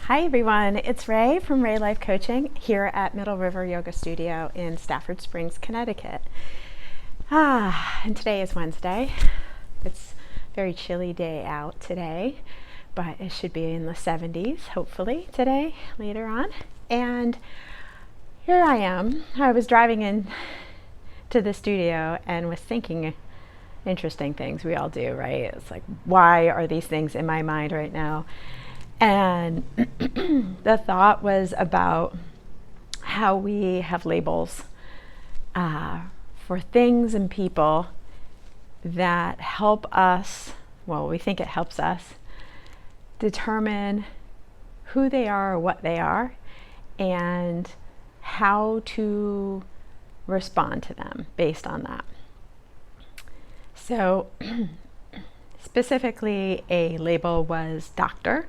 Hi everyone, it's Ray from Ray Life Coaching here at Middle River Yoga Studio in Stafford Springs, Connecticut. And today is Wednesday. It's a very chilly day out today, but it should be in the 70s hopefully today, later on. And here I am. I was driving in to the studio and was thinking interesting things. We all do, right? It's like, why are these things in my mind right now? And the thought was about how we have labels for things and people that help us, well, we think it helps us determine who they are or what they are and how to respond to them based on that. So specifically, a label was doctor,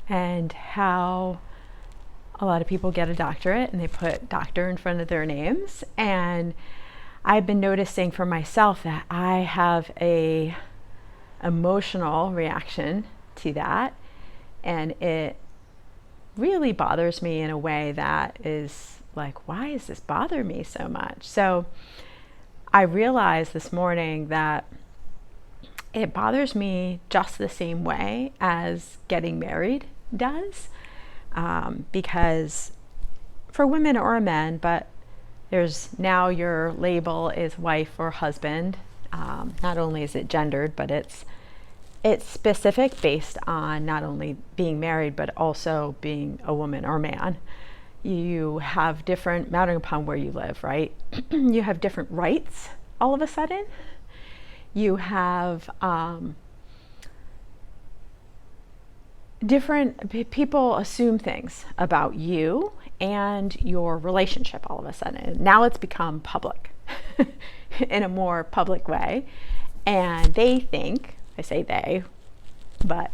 and how a lot of people get a doctorate and they put doctor in front of their names. And I've been noticing for myself that I have a emotional reaction to that, and it really bothers me in a way that is like, why does this bother me so much? So I realized this morning that it bothers me just the same way as getting married does, because for women or men, but there's now your label is wife or husband. Not only is it gendered, but it's specific based on not only being married, but also being a woman or man. You have different, mounting upon where you live, right? You have different rights all of a sudden. You have different people assume things about you and your relationship all of a sudden. Now it's become public in a more public way. And they think, I say they, but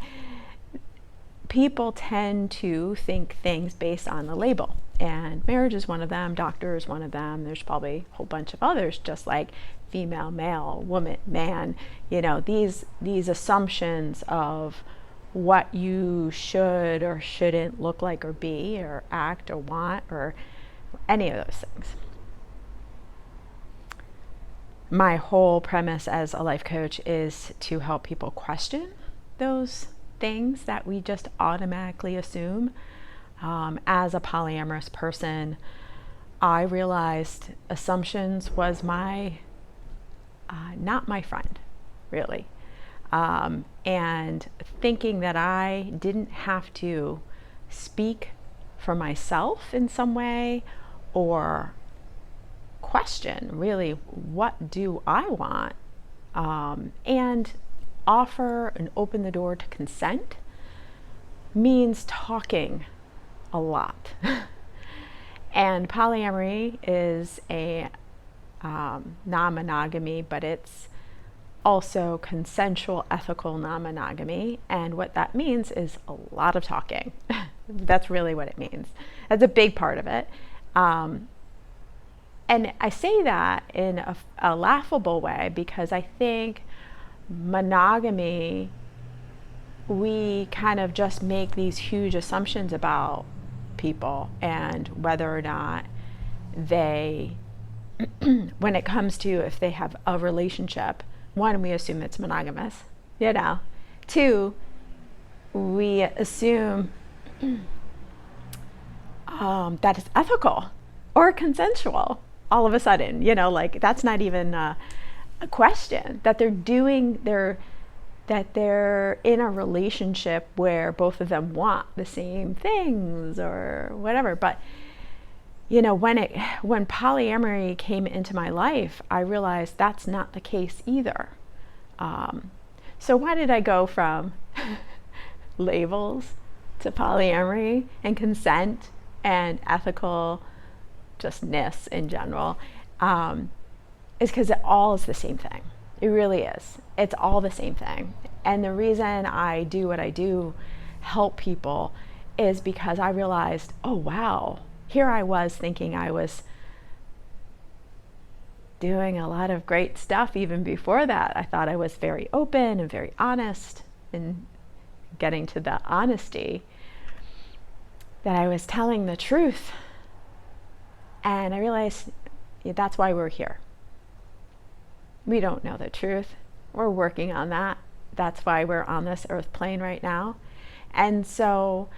people tend to think things based on the label. And marriage is one of them, doctor is one of them. There's probably a whole bunch of others, just like female, male, woman, man, these assumptions of what you should or shouldn't look like or be or act or want or any of those things. My whole premise as a life coach is to help people question those things that we just automatically assume. As a polyamorous person, I realized assumptions was not my friend, really. And thinking that I didn't have to speak for myself in some way or question really what do I want, and offer and open the door to consent means talking a lot. And polyamory is a non-monogamy, but it's also consensual, ethical non-monogamy. And what that means is a lot of talking. That's really what it means. That's a big part of it. And I say that in a laughable way because I think monogamy, we kind of just make these huge assumptions about people and whether or not they, when it comes to if they have a relationship, one, we assume it's monogamous, Two, we assume that it's ethical or consensual all of a sudden, like that's not even a question, that that they're in a relationship where both of them want the same things or whatever. But when polyamory came into my life, I realized that's not the case either. So why did I go from labels to polyamory and consent and ethical justness in general? Is because it all is the same thing. It really is. It's all the same thing. And the reason I do what I do, help people, is because I realized, oh wow, here I was thinking I was doing a lot of great stuff even before that. I thought I was very open and very honest and getting to the honesty. that I was telling the truth. And I realized that's why we're here. We don't know the truth. We're working on that. That's why we're on this earth plane right now. And so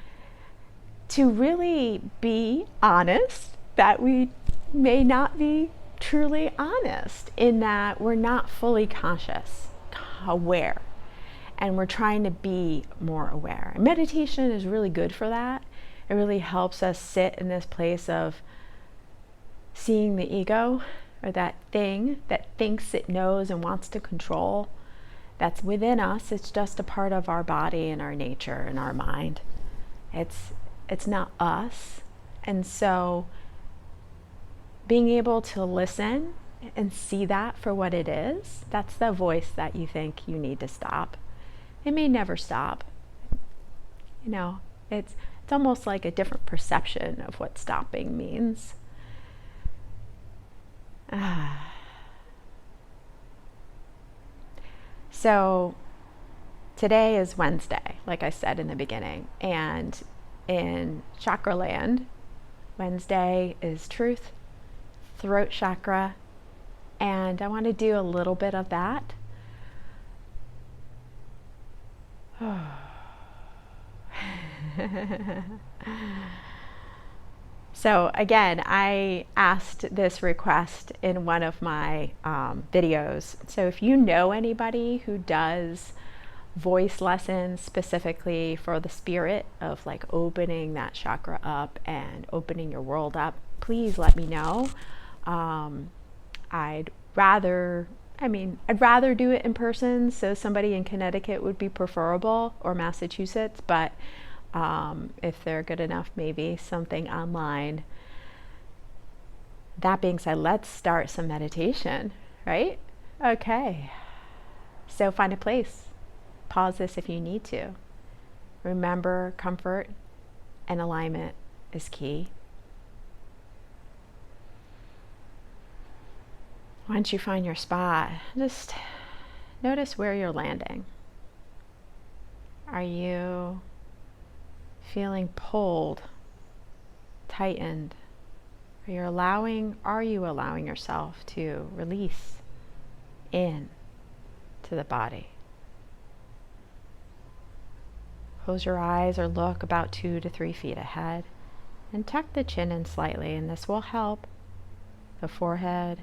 to really be honest, that we may not be truly honest, in that we're not fully conscious, aware, and we're trying to be more aware. And meditation is really good for that. It really helps us sit in this place of seeing the ego, or that thing that thinks it knows and wants to control. That's within us. It's just a part of our body and our nature and our mind. It's not us. And so being able to listen and see that for what it is, that's the voice that you think you need to stop. It may never stop. It's almost like a different perception of what stopping means. So today is Wednesday, like I said in the beginning, and in Chakra land, Wednesday is truth, throat chakra, and I want to do a little bit of that. So again, I asked this request in one of my videos. So if you know anybody who does voice lessons specifically for the spirit of like opening that chakra up and opening your world up, please let me know. I'd rather do it in person, so somebody in Connecticut would be preferable, or Massachusetts, but if they're good enough, maybe something online. That being said, let's start some meditation, right? Okay. So find a place. Pause this if you need to. Remember, comfort and alignment is key. Once you find your spot, just notice where you're landing. Are you feeling pulled, tightened? Are you allowing yourself to release in to the body? Close your eyes or look about 2 to 3 feet ahead and tuck the chin in slightly, and this will help the forehead,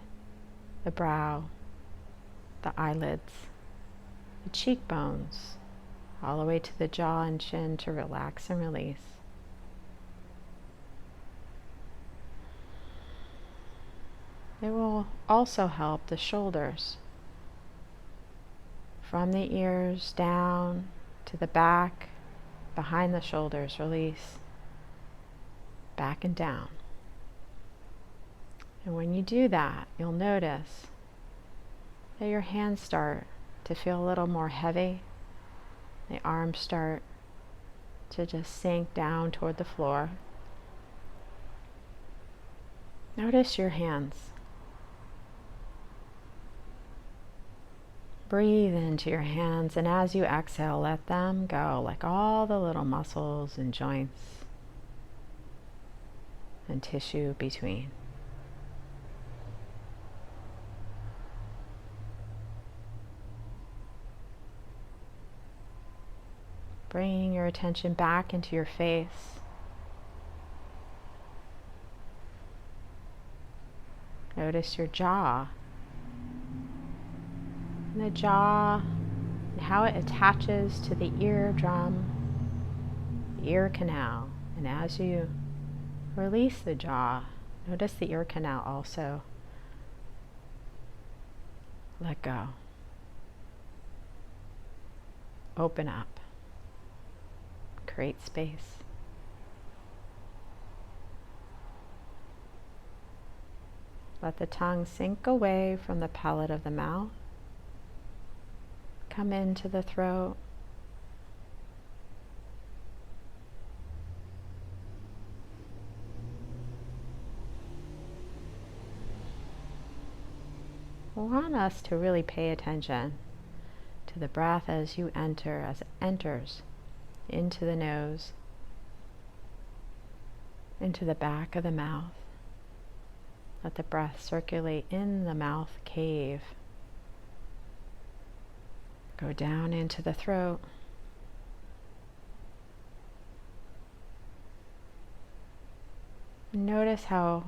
the brow, the eyelids, the cheekbones, all the way to the jaw and chin to relax and release. It will also help the shoulders, from the ears down to the back, behind the shoulders, release, back and down. And when you do that, you'll notice that your hands start to feel a little more heavy. The arms start to just sink down toward the floor. Notice your hands. Breathe into your hands, and as you exhale, let them go, like all the little muscles and joints and tissue between. Bringing your attention back into your face. Notice your jaw. And the jaw and how it attaches to the eardrum, the ear canal. And as you release the jaw, notice the ear canal also. Let go. Open up. Create space. Let the tongue sink away from the palate of the mouth. Come into the throat. I want us to really pay attention to the breath as it enters into the nose into the back of the mouth. Let the breath circulate in the mouth cave. Go down into the throat. Notice how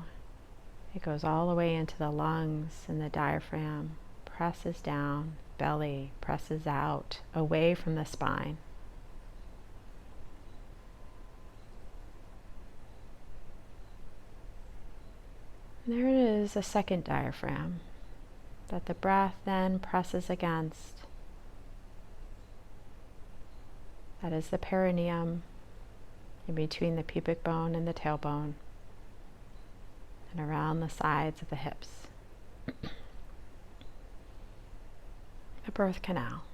it goes all the way into the lungs and the diaphragm, presses down, belly presses out, away from the spine. There is a second diaphragm that the breath then presses against. That is the perineum, in between the pubic bone and the tailbone, and around the sides of the hips. The birth canal.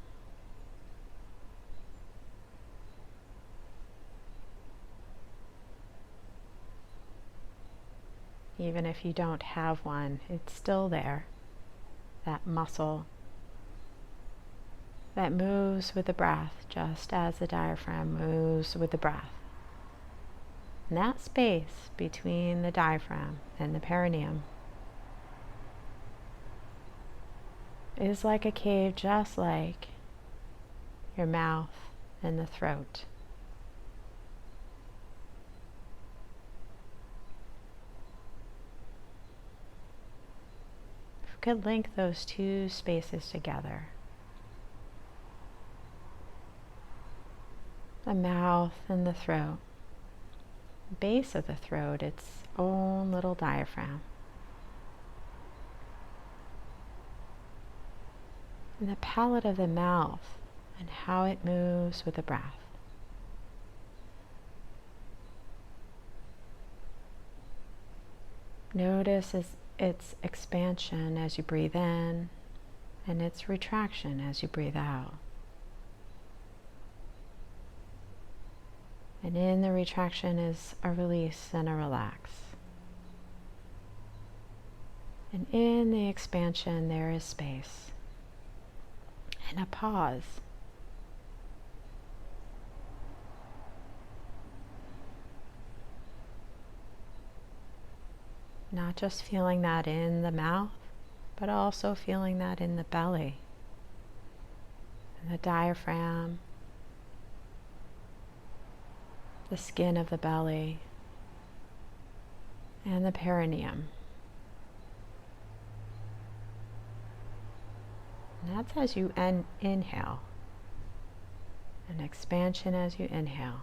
Even if you don't have one, it's still there. That muscle that moves with the breath, just as the diaphragm moves with the breath. And that space between the diaphragm and the perineum is like a cave, just like your mouth and the throat. If we could link those two spaces together, the mouth and the throat, the base of the throat, its own little diaphragm. And the palate of the mouth and how it moves with the breath. Notice its expansion as you breathe in and its retraction as you breathe out. And in the retraction is a release and a relax. And in the expansion there is space and a pause. Not just feeling that in the mouth, but also feeling that in the belly, and the diaphragm, the skin of the belly, and the perineum. And that's as you inhale, an expansion as you inhale,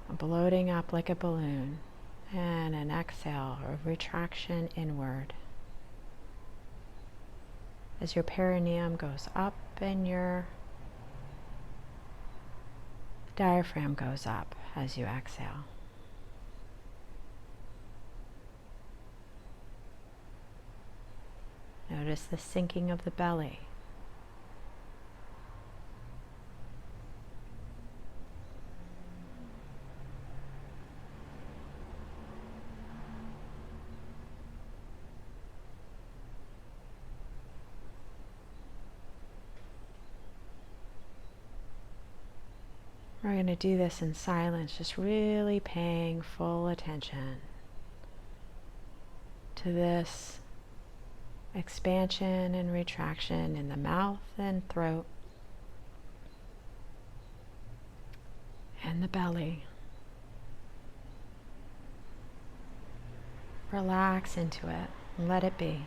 a bloating up like a balloon, and an exhale or retraction inward. As your perineum goes up and your diaphragm goes up as you exhale. Notice the sinking of the belly. We're going to do this in silence, just really paying full attention to this expansion and retraction in the mouth and throat and the belly. Relax into it and let it be.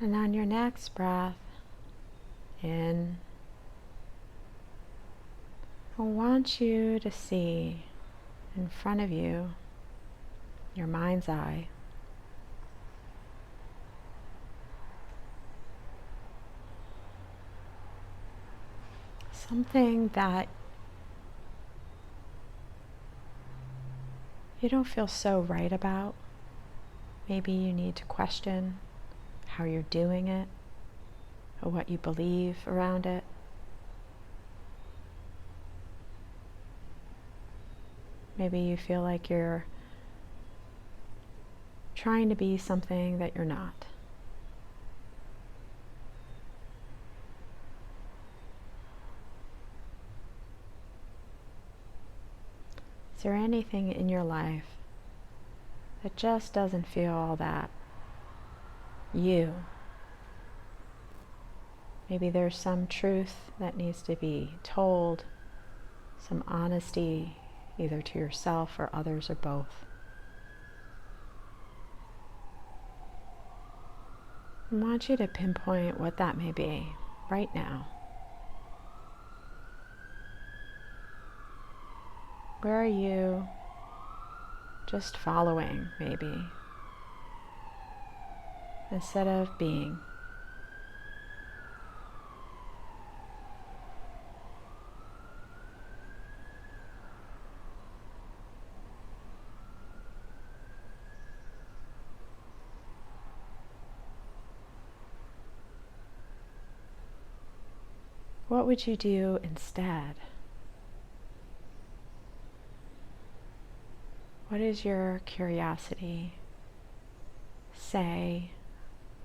And on your next breath in, I want you to see in front of you, your mind's eye, something that you don't feel so right about. Maybe you need to question how you're doing it or what you believe around it. Maybe you feel like you're trying to be something that you're not. Is there anything in your life that just doesn't feel all that you? Maybe there's some truth that needs to be told, some honesty, either to yourself or others or both. I want you to pinpoint what that may be right now. Where are you just following, maybe, instead of being? What would you do instead? What does your curiosity say,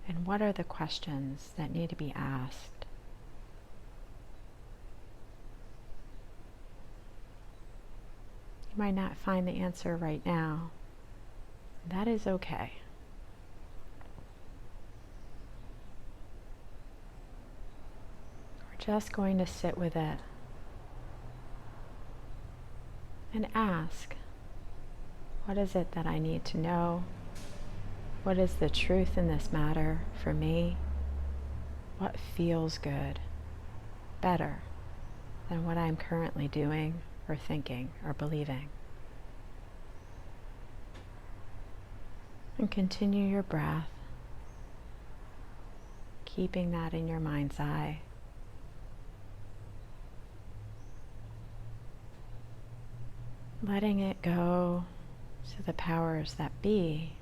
and what are the questions that need to be asked? You might not find the answer right now. That is okay. We're just going to sit with it and ask, what is it that I need to know? What is the truth in this matter for me? What feels good, better than what I'm currently doing or thinking or believing? And continue your breath, keeping that in your mind's eye. Letting it go to the powers that be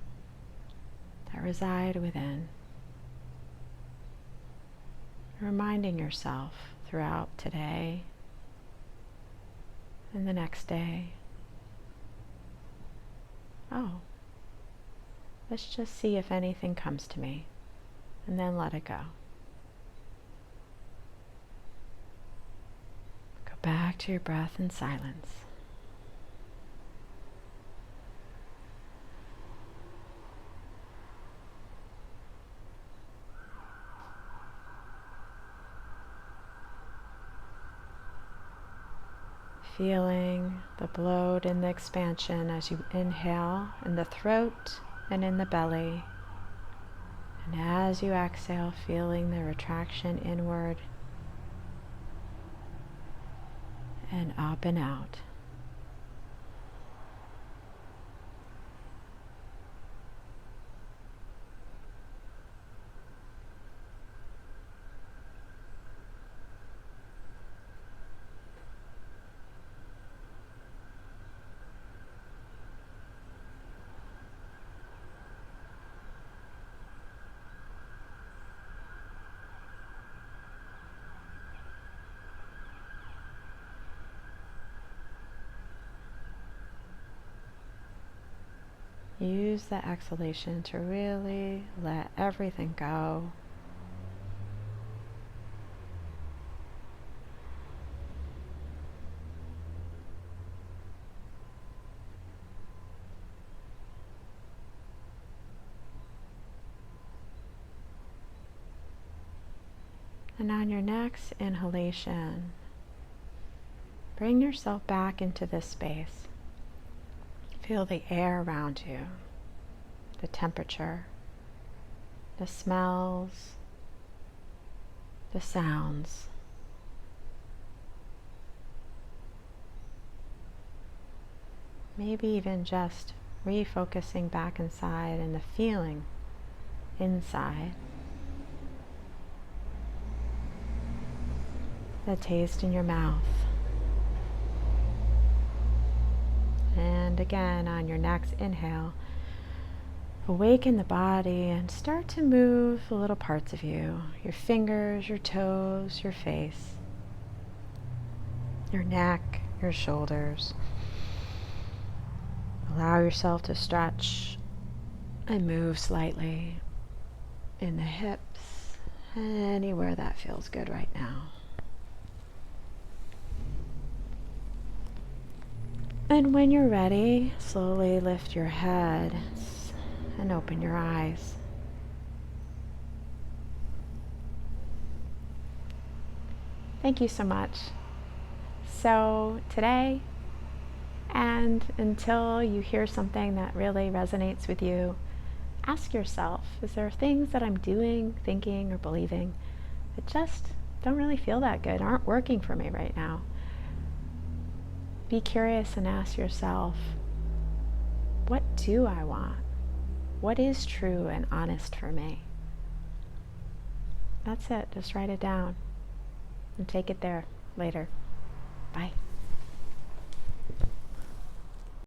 that reside within. Reminding yourself throughout today and the next day, oh, let's just see if anything comes to me, and then let it go. Go back to your breath in silence. Feeling the bloat and the expansion as you inhale in the throat and in the belly. And as you exhale, feeling the retraction inward and up and out. Use the exhalation to really let everything go. And on your next inhalation, bring yourself back into this space. Feel the air around you, the temperature. the smells, the sounds. Maybe even just refocusing back inside and the feeling inside. The taste in your mouth. And again, on your next inhale, awaken the body and start to move the little parts of you. Your fingers, your toes, your face, your neck, your shoulders. Allow yourself to stretch and move slightly in the hips, anywhere that feels good right now. And when you're ready, slowly lift your head and open your eyes. Thank you so much. So today, and until you hear something that really resonates with you, ask yourself, is there things that I'm doing, thinking, or believing that just don't really feel that good, aren't working for me right now? Be curious and ask yourself, what do I want? What is true and honest for me? That's it. Just write it down and take it there later. Bye.